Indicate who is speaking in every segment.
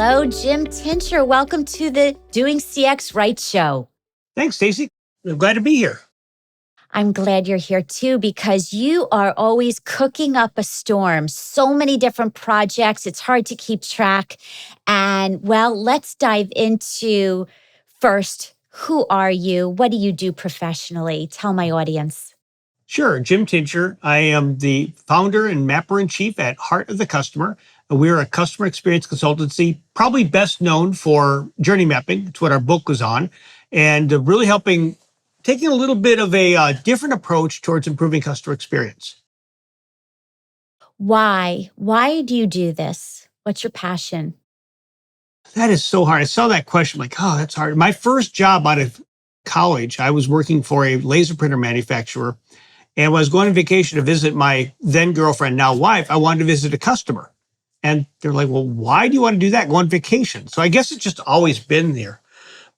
Speaker 1: Hello, Jim Tincher. Welcome to the Doing CX Right show.
Speaker 2: Thanks, Stacy. I'm glad to be here.
Speaker 1: I'm glad you're here too, because you are always cooking up a storm. So many different projects. It's hard to keep track. And well, let's dive into first, who are you? What do you do professionally? Tell my audience.
Speaker 2: Sure, Jim Tincher. I am the founder and mapper-in-chief at Heart of the Customer. We're a customer experience consultancy, probably best known for journey mapping. It's what our book was on, and really helping, taking a little bit of a different approach towards improving customer experience.
Speaker 1: Why? Why do you do this? What's your passion?
Speaker 2: That is so hard. I saw that question, like, oh, that's hard. My first job out of college, I was working for a laser printer manufacturer. And when I was going on vacation to visit my then girlfriend, now wife, I wanted to visit a customer. And they're like, well, why do you want to do that? Go on vacation. So I guess it's just always been there.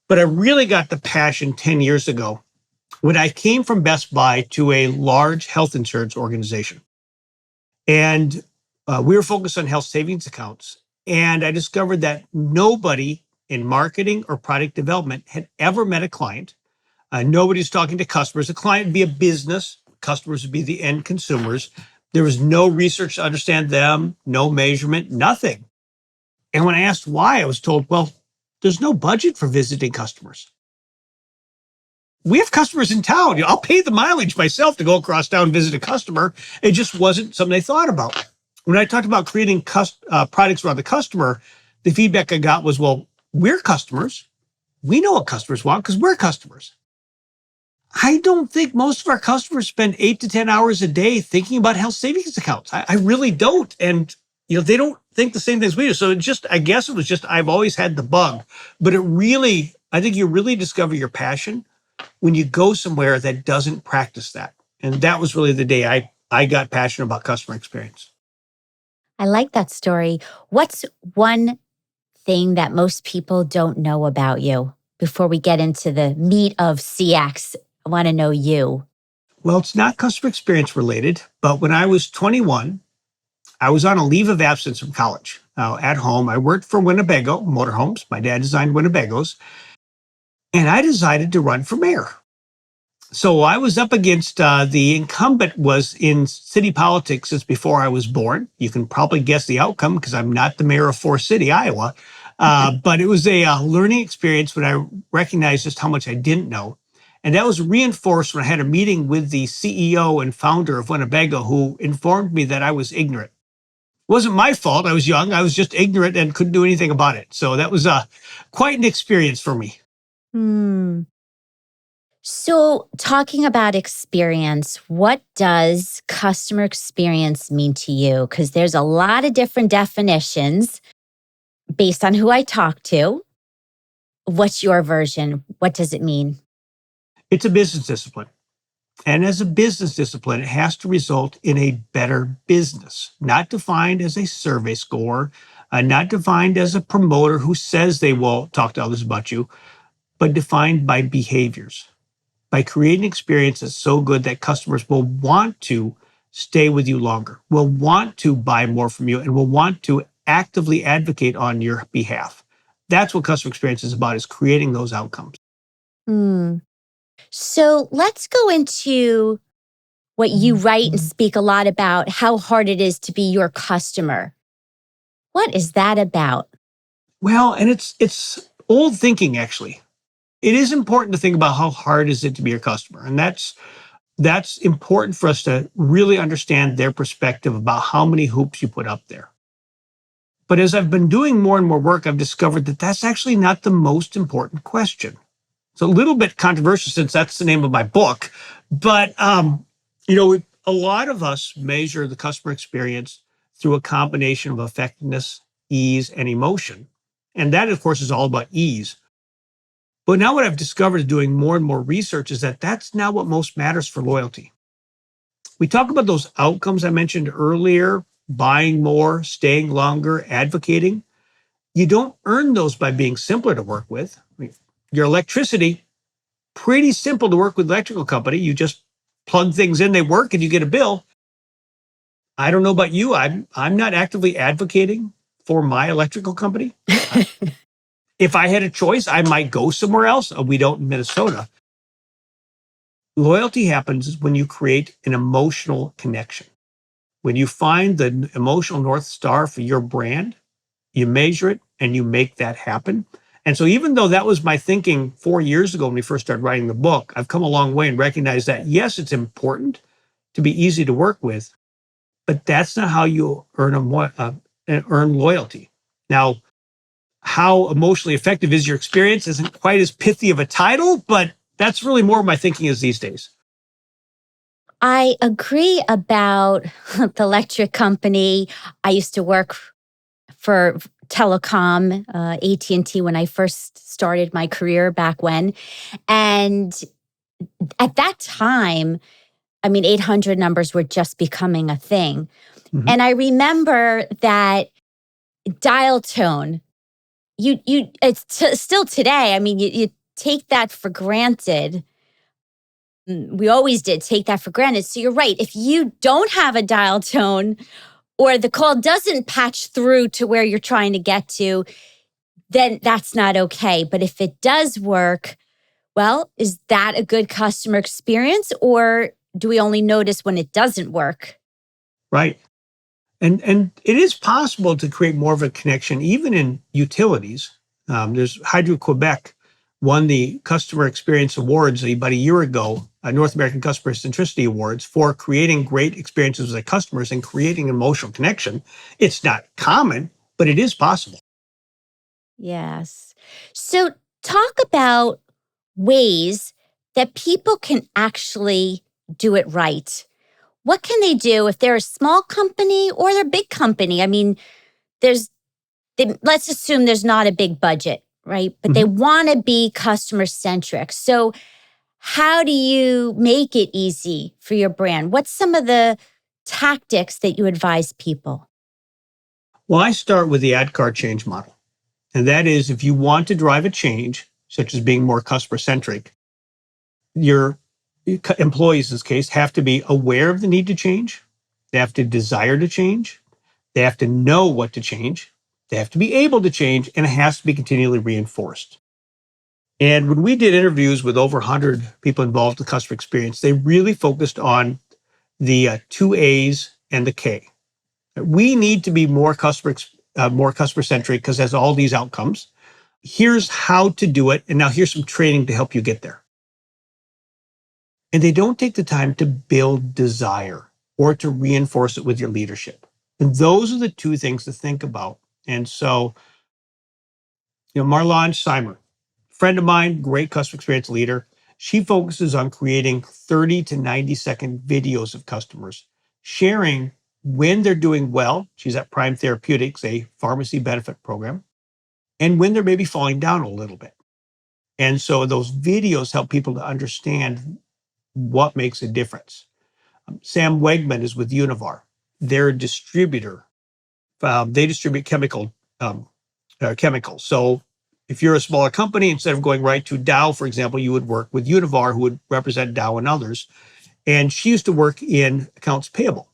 Speaker 2: But I really got the passion 10 years ago when I came from Best Buy to a large health insurance organization. And we were focused on health savings accounts. And I discovered that nobody in marketing or product development had ever met a client. Nobody's talking to customers. A client would be a business. Customers would be the end consumers. There was no research to understand them, no measurement, nothing. And when I asked why, I was told, well, there's no budget for visiting customers. We have customers in town. I'll pay the mileage myself to go across town and visit a customer. It just wasn't something they thought about. When I talked about creating products around the customer, the feedback I got was, well, we're customers. We know what customers want because we're customers. I don't think most of our customers spend 8 to 10 hours a day thinking about health savings accounts. I really don't. And, they don't think the same things we do. So I guess it was just, I've always had the bug, but I think you really discover your passion when you go somewhere that doesn't practice that. And that was really the day I got passionate about customer experience.
Speaker 1: I like that story. What's one thing that most people don't know about you before we get into the meat of CX? I want to know you.
Speaker 2: Well, it's not customer experience related, but when I was 21, I was on a leave of absence from college. At home, I worked for Winnebago Motorhomes. My dad designed Winnebagos, and I decided to run for mayor. So I was up against the incumbent was in city politics since before I was born. You can probably guess the outcome because I'm not the mayor of Forest City, Iowa. But it was a learning experience when I recognized just how much I didn't know. And that was reinforced when I had a meeting with the CEO and founder of Winnebago, who informed me that I was ignorant. It wasn't my fault. I was young. I was just ignorant and couldn't do anything about it. So that was quite an experience for me.
Speaker 1: So talking about experience, what does customer experience mean to you? Because there's a lot of different definitions based on who I talk to. What's your version? What does it mean?
Speaker 2: It's a business discipline. And as a business discipline, it has to result in a better business, not defined as a survey score, not defined as a promoter who says they will talk to others about you, but defined by behaviors, by creating experiences so good that customers will want to stay with you longer, will want to buy more from you, and will want to actively advocate on your behalf. That's what customer experience is about, is creating those outcomes.
Speaker 1: So let's go into what you write and speak a lot about, how hard it is to be your customer. What is that about?
Speaker 2: Well, and it's old thinking, actually. It is important to think about how hard is it to be your customer. And that's important for us to really understand their perspective about how many hoops you put up there. But as I've been doing more and more work, I've discovered that that's actually not the most important question. It's a little bit controversial since that's the name of my book. But, a lot of us measure the customer experience through a combination of effectiveness, ease, and emotion. And that, of course, is all about ease. But now what I've discovered doing more and more research is that that's not what most matters for loyalty. We talk about those outcomes I mentioned earlier, buying more, staying longer, advocating. You don't earn those by being simpler to work with. Your electricity, pretty simple to work with the electrical company. You just plug things in, they work, and you get a bill. I don't know about you. I'm not actively advocating for my electrical company. If I had a choice, I might go somewhere else. We don't in Minnesota. Loyalty happens when you create an emotional connection. When you find the emotional North Star for your brand, you measure it and you make that happen. And so even though that was my thinking 4 years ago when we first started writing the book, I've come a long way and recognized that, yes, it's important to be easy to work with, but that's not how you earn loyalty. Now, how emotionally effective is your experience isn't quite as pithy of a title, but that's really more my thinking is these days.
Speaker 1: I agree about the electric company. I used to work for telecom, AT&T, when I first started my career back when. And at that time, I mean, 800 numbers were just becoming a thing.
Speaker 2: Mhm.
Speaker 1: And I remember that dial tone, it's still today. I mean, you take that for granted. We always did take that for granted. So you're right. If you don't have a dial tone or the call doesn't patch through to where you're trying to get to, then that's not okay. But if it does work, well, is that a good customer experience, or do we only notice when it doesn't work?
Speaker 2: Right. And it is possible to create more of a connection, even in utilities. There's Hydro-Quebec won the Customer Experience Awards about a year ago, North American Customer Centricity Awards, for creating great experiences with their customers and creating an emotional connection. It's not common, but it is possible.
Speaker 1: Yes. So talk about ways that people can actually do it right. What can they do if they're a small company or they're a big company? I mean, there's let's assume there's not a big budget, right? But they
Speaker 2: Mhm.
Speaker 1: want to be customer centric. So how do you make it easy for your brand? What's some of the tactics that you advise people?
Speaker 2: Well, I start with the ad card change model. And that is if you want to drive a change, such as being more customer centric, your employees, in this case, have to be aware of the need to change. They have to desire to change. They have to know what to change. They have to be able to change, and it has to be continually reinforced. And when we did interviews with over 100 people involved in customer experience, they really focused on the two A's and the K. We need to be more customer centric because it has all these outcomes. Here's how to do it, and now here's some training to help you get there. And they don't take the time to build desire or to reinforce it with your leadership. And those are the two things to think about. And so, Marlon Simer, friend of mine, great customer experience leader. She focuses on creating 30 to 90-second videos of customers, sharing when they're doing well. She's at Prime Therapeutics, a pharmacy benefit program, and when they're maybe falling down a little bit. And so those videos help people to understand what makes a difference. Sam Wegman is with Univar. They're a distributor. They distribute chemicals. So if you're a smaller company, instead of going right to Dow, for example, you would work with Univar, who would represent Dow and others. And she used to work in accounts payable.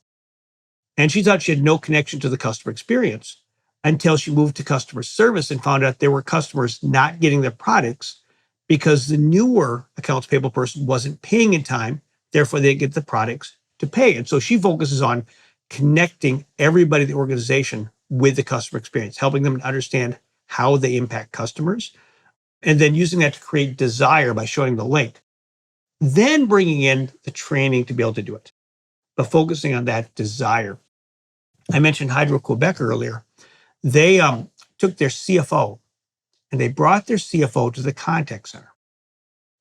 Speaker 2: And she thought she had no connection to the customer experience until she moved to customer service and found out there were customers not getting their products because the newer accounts payable person wasn't paying in time. Therefore, they get the products to pay. And so she focuses on connecting everybody in the organization with the customer experience, helping them to understand how they impact customers, and then using that to create desire by showing the link. Then bringing in the training to be able to do it, but focusing on that desire. I mentioned Hydro-Quebec earlier. They took their CFO and they brought their CFO to the contact center.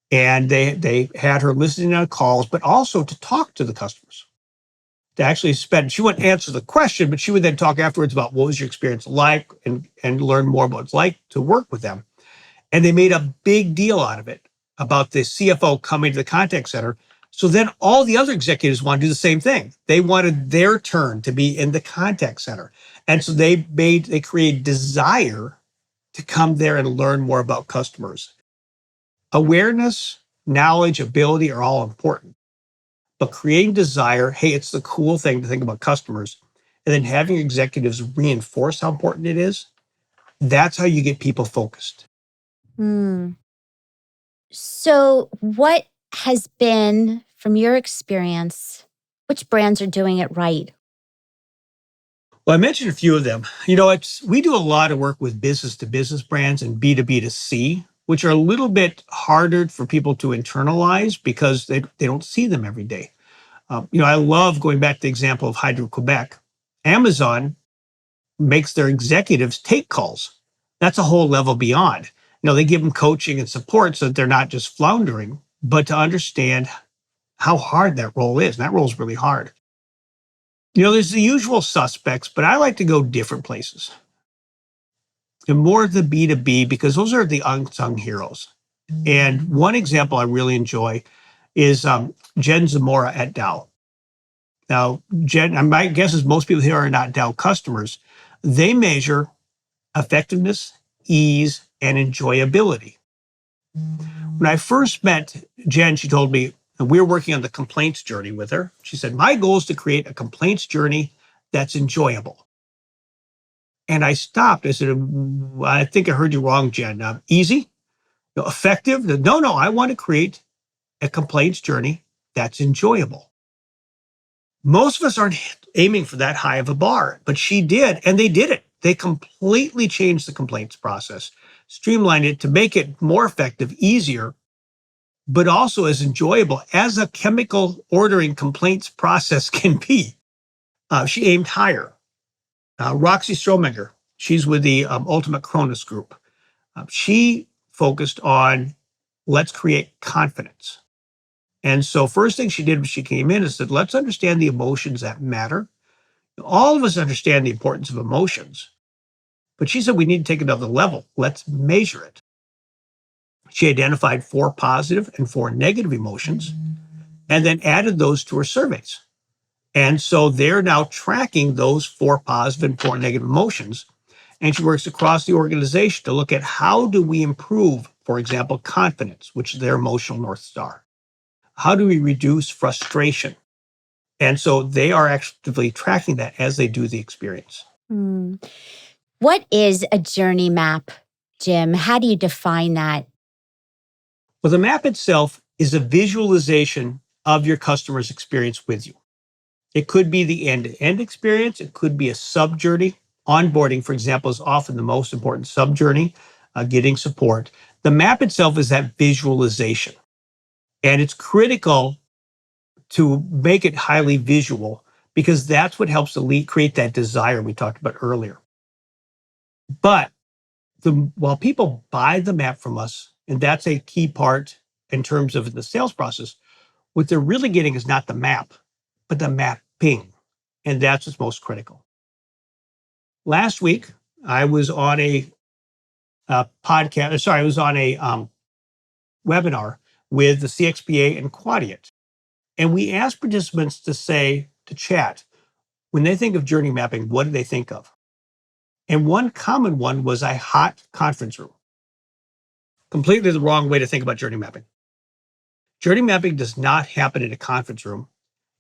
Speaker 2: And they had her listening on calls, but also to talk to the customers. To actually she wouldn't answer the question, but she would then talk afterwards about what was your experience like and learn more about what it's like to work with them. And they made a big deal out of it about the CFO coming to the contact center. So then all the other executives want to do the same thing. They wanted their turn to be in the contact center. And so they created desire to come there and learn more about customers. Awareness, knowledge, ability are all important. But creating desire, hey, it's the cool thing to think about customers, and then having your executives reinforce how important it is, that's how you get people focused.
Speaker 1: Hmm. So, what has been, from your experience, which brands are doing it right?
Speaker 2: Well, I mentioned a few of them. It's we do a lot of work with business to business brands and B2B to C, which are a little bit harder for people to internalize because they don't see them every day. I love going back to the example of Hydro Quebec. Amazon makes their executives take calls. That's a whole level beyond. They give them coaching and support so that they're not just floundering, but to understand how hard that role is. And that role is really hard. There's the usual suspects, but I like to go different places and more of the B2B because those are the unsung heroes. And one example I really enjoy is Jen Zamora at Dow. Now, Jen, my guess is most people here are not Dow customers. They measure effectiveness, ease, and enjoyability. When I first met Jen, she told me, and we were working on the complaints journey with her. She said, my goal is to create a complaints journey that's enjoyable. And I stopped. I said, I think I heard you wrong, Jen. Easy, effective. No, I want to create a complaints journey that's enjoyable. Most of us aren't aiming for that high of a bar, but she did, and they did it. They completely changed the complaints process, streamlined it to make it more effective, easier, but also as enjoyable as a chemical ordering complaints process can be. She aimed higher. Roxy Strominger, she's with the Ultimate Cronus Group. She focused on let's create confidence. And so first thing she did when she came in is said, let's understand the emotions that matter. All of us understand the importance of emotions, but she said we need to take another level. Let's measure it. She identified 4 positive and 4 negative emotions and then added those to her surveys. And so they're now tracking those 4 positive and 4 negative emotions. And she works across the organization to look at how do we improve, for example, confidence, which is their emotional North Star. How do we reduce frustration? And so they are actively tracking that as they do the experience.
Speaker 1: Hmm. What is a journey map, Jim? How do you define that?
Speaker 2: Well, the map itself is a visualization of your customer's experience with you. It could be the end-to-end experience. It could be a sub-journey. Onboarding, for example, is often the most important sub-journey, getting support. The map itself is that visualization. And it's critical to make it highly visual because that's what helps the lead create that desire we talked about earlier. But while people buy the map from us, and that's a key part in terms of the sales process, what they're really getting is not the map, but the mapping. And that's what's most critical. Last week, I was on a podcast, sorry, I was on a webinar with the CXPA and Quadient. And we asked participants to chat, when they think of journey mapping, what do they think of? And one common one was a hot conference room. Completely the wrong way to think about journey mapping. Journey mapping does not happen in a conference room.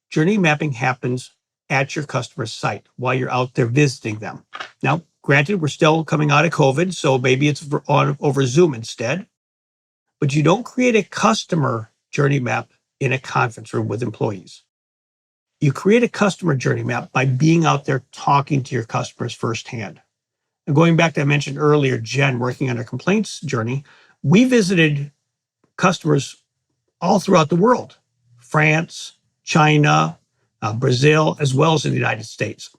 Speaker 2: Journey mapping happens at your customer's site while you're out there visiting them. Now, granted, we're still coming out of COVID, so maybe it's over Zoom instead. But you don't create a customer journey map in a conference room with employees. You create a customer journey map by being out there talking to your customers firsthand. And going back to I mentioned earlier, Jen working on a complaints journey, we visited customers all throughout the world, France, China, Brazil, as well as in the United States.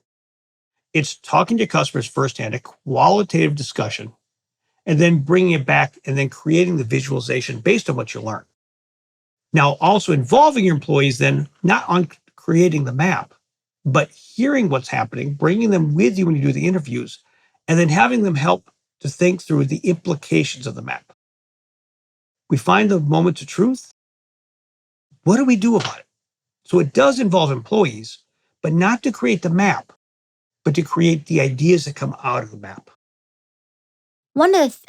Speaker 2: It's talking to customers firsthand, a qualitative discussion, and then bringing it back and then creating the visualization based on what you learn. Now, also involving your employees then, not on creating the map, but hearing what's happening, bringing them with you when you do the interviews, and then having them help to think through the implications of the map. We find the moments of truth. What do we do about it? So it does involve employees, but not to create the map, but to create the ideas that come out of the map.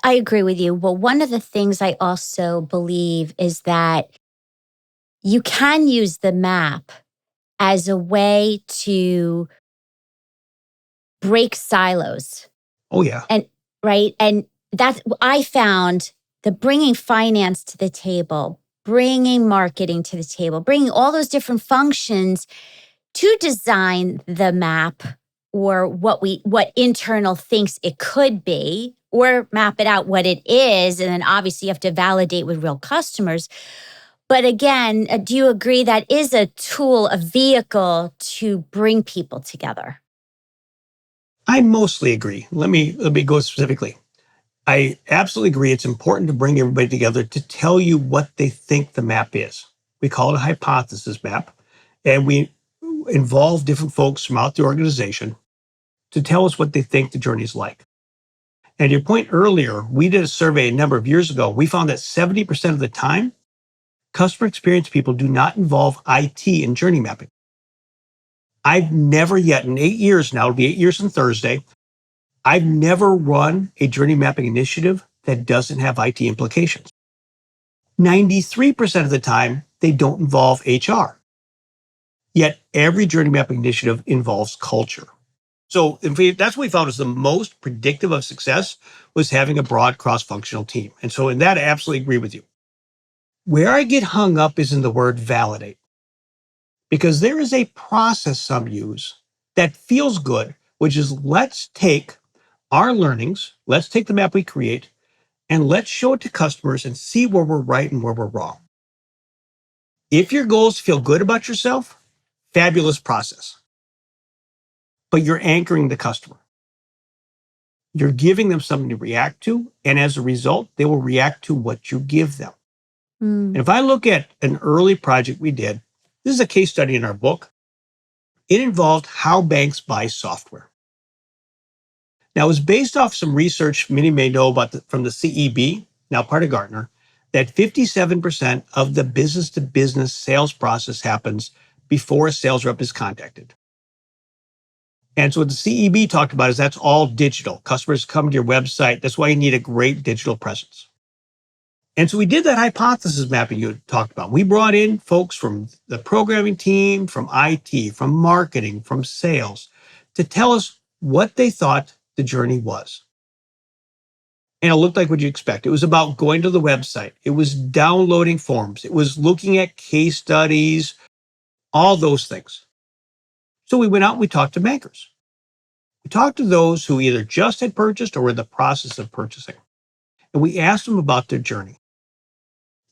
Speaker 1: I agree with you. Well, one of the things I also believe is that you can use the map as a way to break silos.
Speaker 2: Oh, yeah.
Speaker 1: And right. And that's, I found the bringing finance to the table, bringing marketing to the table, bringing all those different functions to design the map or what internal thinks it could be, or map it out what it is. And then obviously you have to validate with real customers. But again, do you agree that is a tool, a vehicle to bring people together?
Speaker 2: I mostly agree. Let me go specifically. I absolutely agree. It's important to bring everybody together to tell you what they think the map is. We call it a hypothesis map, and we involve different folks throughout the organization to tell us what they think the journey is like. And your point earlier, we did a survey a number of years ago. We found that 70% of the time, customer experience people do not involve IT in journey mapping. I've never yet, in 8 years now, it'll be 8 years on Thursday, I've never run a journey mapping initiative that doesn't have IT implications. 93% of the time, they don't involve HR. Yet every journey mapping initiative involves culture. So that's what we found was the most predictive of success was having a broad cross-functional team. And so in that, I absolutely agree with you. Where I get hung up is in the word validate, because there is a process some use that feels good, which is let's take our learnings, let's take the map we create, and let's show it to customers and see where we're right and where we're wrong. If your goals feel good about yourself, fabulous process. But you're anchoring the customer. You're giving them something to react to, and as a result, they will react to what you give them. And
Speaker 1: Mm.
Speaker 2: if I look at an early project we did, this is a case study in our book. It involved how banks buy software. Now, it was based off some research many may know about from the CEB, now part of Gartner, that 57% of the business-to-business sales process happens before a sales rep is contacted. And so what the CEB talked about is that's all digital. Customers come to your website. That's why you need a great digital presence. And so we did that hypothesis mapping you talked about. We brought in folks from the programming team, from IT, from marketing, from sales to tell us what they thought the journey was. And it looked like what you expect. It was about going to the website. It was downloading forms. It was looking at case studies, all those things. So we went out and we talked to bankers. We talked to those who either just had purchased or were in the process of purchasing. And we asked them about their journey.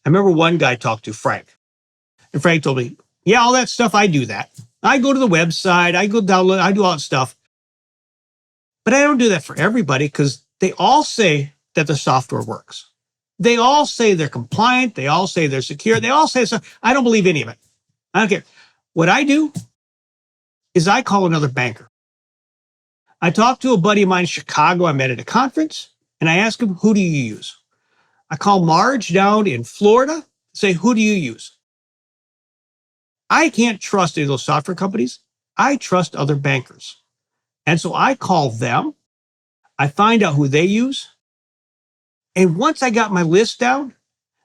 Speaker 2: I remember one guy talked to Frank. And Frank told me, yeah, all that stuff, I do that. I go to the website, I go download, I do all that stuff. But I don't do that for everybody because they all say that the software works. They all say they're compliant. They all say they're secure. They all say so. I don't believe any of it. I don't care. What I do is I call another banker. I talked to a buddy of mine in Chicago I met at a conference, and I asked him, who do you use? I call Marge down in Florida, say, who do you use? I can't trust any of those software companies. I trust other bankers. And so I call them. I find out who they use. And once I got my list down,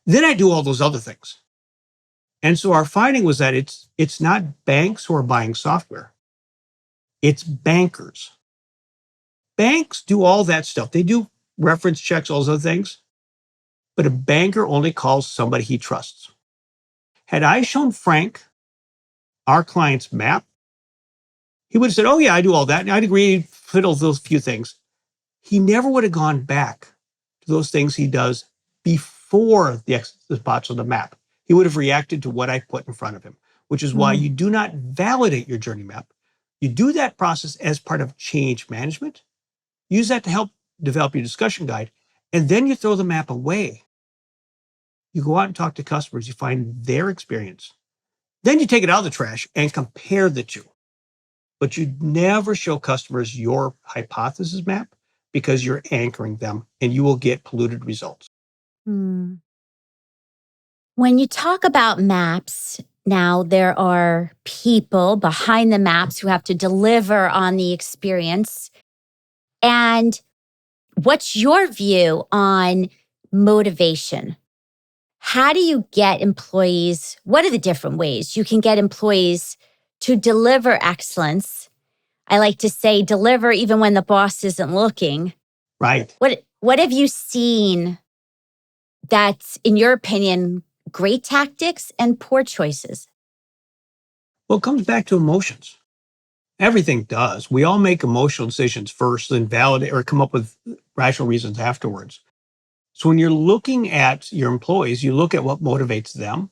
Speaker 2: then I do all those other things. And so our finding was that it's not banks who are buying software. It's bankers. Banks do all that stuff. They do reference checks, all those other things. But a banker only calls somebody he trusts. Had I shown Frank our client's map, he would have said, oh, yeah, I do all that. And I'd agree, fiddle those few things. He never would have gone back to those things he does before the spots on the map. He would have reacted to what I put in front of him, which is why
Speaker 1: Mm.
Speaker 2: you do not validate your journey map. You do that process as part of change management. Use that to help develop your discussion guide. And then you throw the map away. You go out and talk to customers. You find their experience. Then you take it out of the trash and compare the two. But you never show customers your hypothesis map because you're anchoring them and you will get polluted results.
Speaker 1: Mm. When you talk about maps, now there are people behind the maps who have to deliver on the experience. And what's your view on motivation? How do you get employees? What are the different ways you can get employees to deliver excellence? I like to say deliver even when the boss isn't looking.
Speaker 2: Right.
Speaker 1: What have you seen that's, in your opinion, great tactics and poor choices?
Speaker 2: Well, it comes back to emotions. Everything does. We all make emotional decisions first, then validate or come up with rational reasons afterwards. So when you're looking at your employees, you look at what motivates them.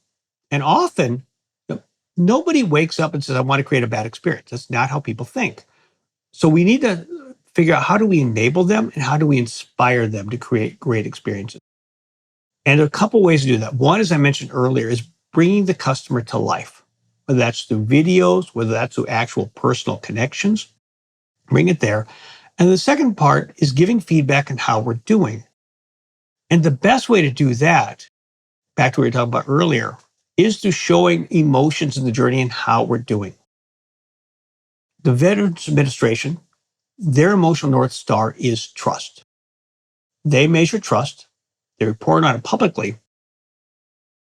Speaker 2: And often, nobody wakes up and says, I want to create a bad experience. That's not how people think. So we need to figure out how do we enable them and how do we inspire them to create great experiences. And there are a couple ways to do that. One, as I mentioned earlier, is bringing the customer to life, whether that's through videos, whether that's through actual personal connections, bring it there. And the second part is giving feedback on how we're doing. And the best way to do that, back to what we were talking about earlier, is through showing emotions in the journey and how we're doing. The Veterans Administration, their emotional North Star is trust. They measure trust, they report on it publicly,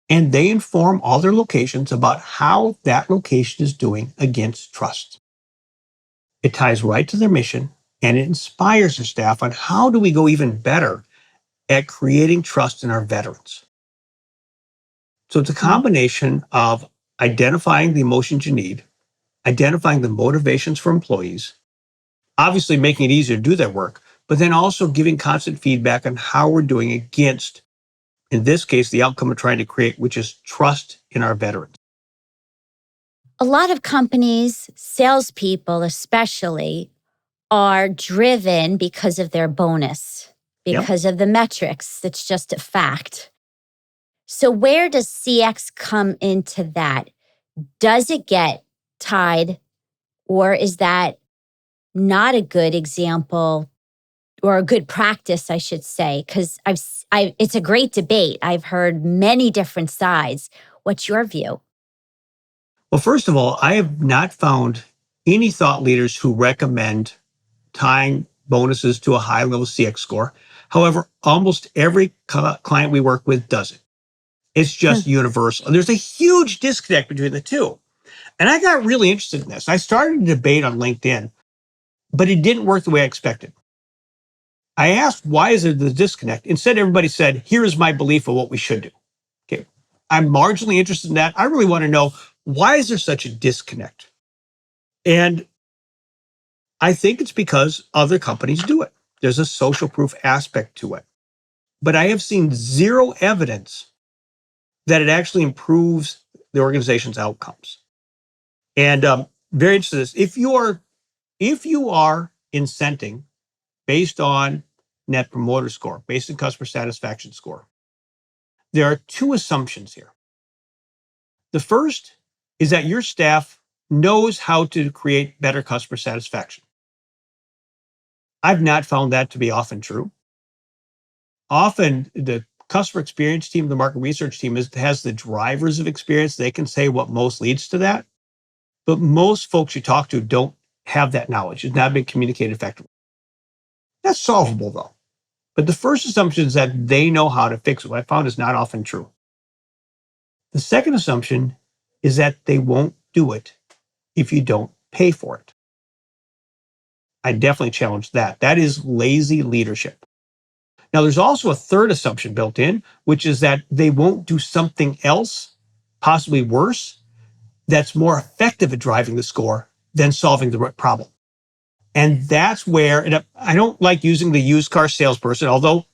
Speaker 2: and they inform all their locations about how that location is doing against trust. It ties right to their mission and it inspires their staff on how do we go even better at creating trust in our veterans. So it's a combination of identifying the emotions you need, identifying the motivations for employees, obviously making it easier to do their work, but then also giving constant feedback on how we're doing against, in this case, the outcome we're trying to create, which is trust in our veterans.
Speaker 1: A lot of companies, salespeople especially, are driven because of their bonus,
Speaker 2: Yep.
Speaker 1: because of the metrics. It's just a fact. So, where does CX come into that? Does it get tied, or is that not a good example or a good practice, I should say? Because it's a great debate. I've heard many different sides. What's your view?
Speaker 2: Well, first of all, I have not found any thought leaders who recommend tying bonuses to a high level CX score. However, almost every client we work with does it. It's just universal. There's a huge disconnect between the two. And I got really interested in this. I started a debate on LinkedIn, but it didn't work the way I expected. I asked, why is there the disconnect? Instead, everybody said, here is my belief of what we should do. Okay. I'm marginally interested in that. I really want to know, why is there such a disconnect? And I think it's because other companies do it. There's a social proof aspect to it. But I have seen zero evidence that it actually improves the organization's outcomes. And very interested in this. If you are incenting based on net promoter score, based on customer satisfaction score, there are two assumptions here. The first is that your staff knows how to create better customer satisfaction. I've not found that to be often true. Often the customer experience team, the market research team has the drivers of experience. They can say what most leads to that. But most folks you talk to don't have that knowledge. It's not been communicated effectively. That's solvable though. But the first assumption is that they know how to fix it. What I found is not often true. The second assumption is that they won't do it if you don't pay for it. I definitely challenge that. That is lazy leadership. Now, there's also a third assumption built in, which is that they won't do something else, possibly worse, that's more effective at driving the score than solving the problem. And that's where, and I don't like using the used car salesperson, although,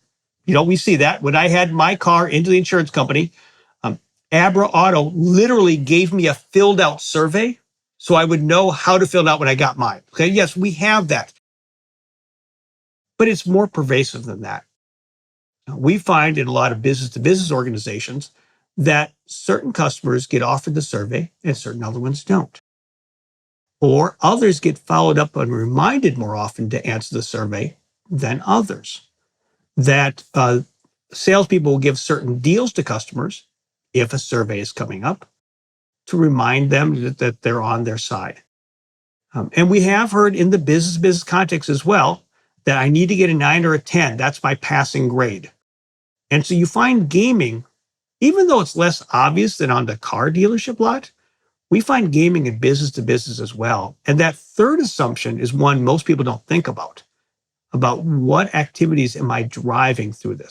Speaker 2: we see that. When I had my car into the insurance company, Abra Auto literally gave me a filled out survey so I would know how to fill it out when I got mine. Okay, yes, we have that. But it's more pervasive than that. We find in a lot of business to business organizations that certain customers get offered the survey and certain other ones don't. Or others get followed up and reminded more often to answer the survey than others. That salespeople will give certain deals to customers if a survey is coming up to remind them that they're on their side. And we have heard in the business context as well that I need to get a 9 or a 10. That's my passing grade. And so you find gaming, even though it's less obvious than on the car dealership lot, We find gaming in business to business as well. And that third assumption is one most people don't think about what activities am I driving through this?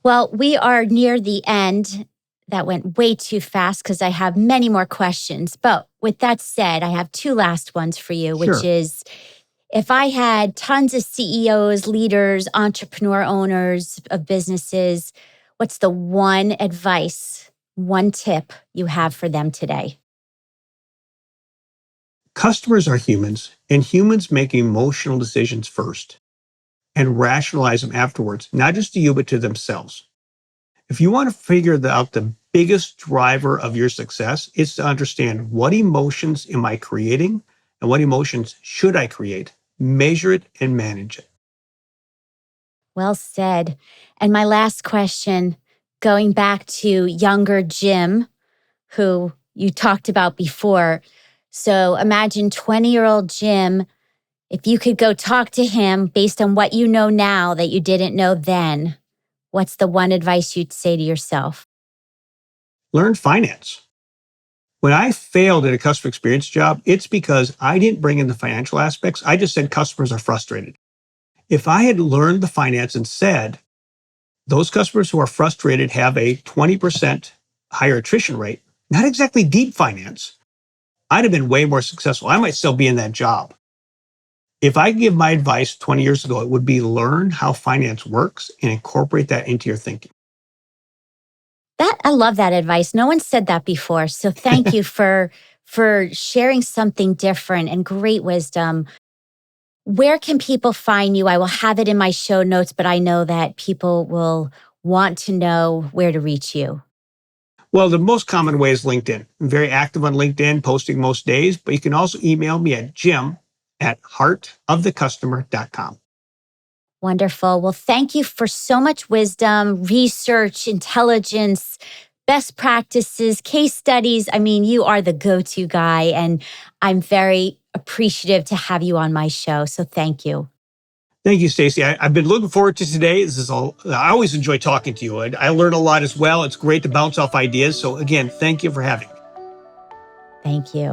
Speaker 1: Well, we are near the end. That went way too fast because I have many more questions. But with that said, I have two last ones for you, which
Speaker 2: Sure.
Speaker 1: is if I had tons of CEOs, leaders, entrepreneur owners of businesses, what's the one advice, one tip you have for them today?
Speaker 2: Customers are humans, and humans make emotional decisions first and rationalize them afterwards, not just to you, but to themselves. If you want to figure out the biggest driver of your success, it's to understand what emotions am I creating and what emotions should I create, measure it and manage it.
Speaker 1: Well said. And my last question, going back to younger Jim, who you talked about before. So imagine 20-year-old Jim, if you could go talk to him based on what you know now that you didn't know then, what's the one advice you'd say to yourself?
Speaker 2: Learn finance. When I failed at a customer experience job, it's because I didn't bring in the financial aspects. I just said customers are frustrated. If I had learned the finance and said, those customers who are frustrated have a 20% higher attrition rate, not exactly deep finance, I'd have been way more successful. I might still be in that job. If I give my advice 20 years ago, it would be learn how finance works and incorporate that into your thinking.
Speaker 1: That I love that advice. No one said that before. So thank you for sharing something different and great wisdom. Where can people find you? I will have it in my show notes, but I know that people will want to know where to reach you.
Speaker 2: Well, the most common way is LinkedIn. I'm very active on LinkedIn, posting most days, but you can also email me at jim@heartofthecustomer.com.
Speaker 1: Wonderful. Well, thank you for so much wisdom, research, intelligence, best practices, case studies. I mean, you are the go to guy, and I'm very appreciative to have you on my show. So thank you.
Speaker 2: Thank you, Stacy. I've been looking forward to today. This is all. I always enjoy talking to you. I learn a lot as well. It's great to bounce off ideas. So again, thank you for having me.
Speaker 1: Thank you.